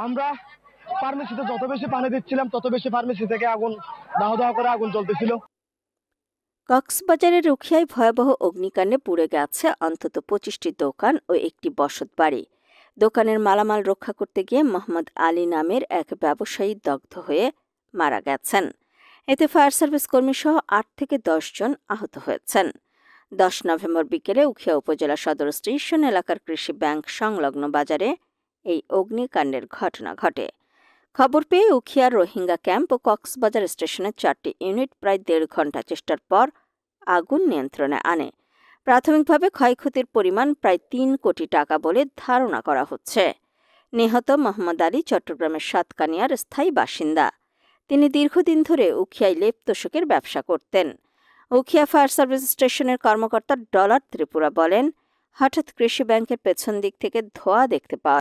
আমরা ফার্মেসিতে যত বেশি পানি দিচ্ছিলাম তত বেশি ফার্মেসি থেকে আগুন দাহ দাহ করে আগুন জ্বলতেছিল। কক্সবাজারের রুখিয়ায় ভয়াবহ অগ্নিকাণ্ডে পুড়ে গেছে অন্তত 25টি দোকান ও একটি বসতবাড়ি। দোকানের মালামাল রক্ষা করতে গিয়ে মোহাম্মদ আলী নামের এক ব্যবসায়ী দগ্ধ হয়ে মারা গেছেন। এতে ফায়ার সার্ভিস কর্মী সহ 8 থেকে 10 জন আহত হয়েছেন। 10 নভেম্বর বিকেলে উখিয়া উপজেলা সদর স্টেশন এলাকার কৃষি ব্যাংক সংলগ্ন বাজারে এই অগ্নিকাণ্ডের ঘটনা ঘটে। খবর পেয়ে উখিয়ার রোহিঙ্গা ক্যাম্প ও কক্সবাজার স্টেশনের 4টি ইউনিট প্রায় 1.5 ঘণ্টা চেষ্টার পর আগুন নিয়ন্ত্রণে আনে। প্রাথমিকভাবে ক্ষয়ক্ষতির পরিমাণ প্রায় 3 কোটি টাকা বলে ধারণা করা হচ্ছে। নিহত মোহাম্মদ আলী চট্টগ্রামের সাতকানিয়ার স্থায়ী বাসিন্দা। তিনি দীর্ঘদিন ধরে উখিয়ায় লেপ তোশকের ব্যবসা করতেন। উখিয়া ফায়ার সার্ভিস স্টেশনের কর্মকর্তা ডলার ত্রিপুরা বলেন, হঠাৎ কৃষি ব্যাংকের পেছন দিক থেকে ধোঁয়া দেখতে পাওয়া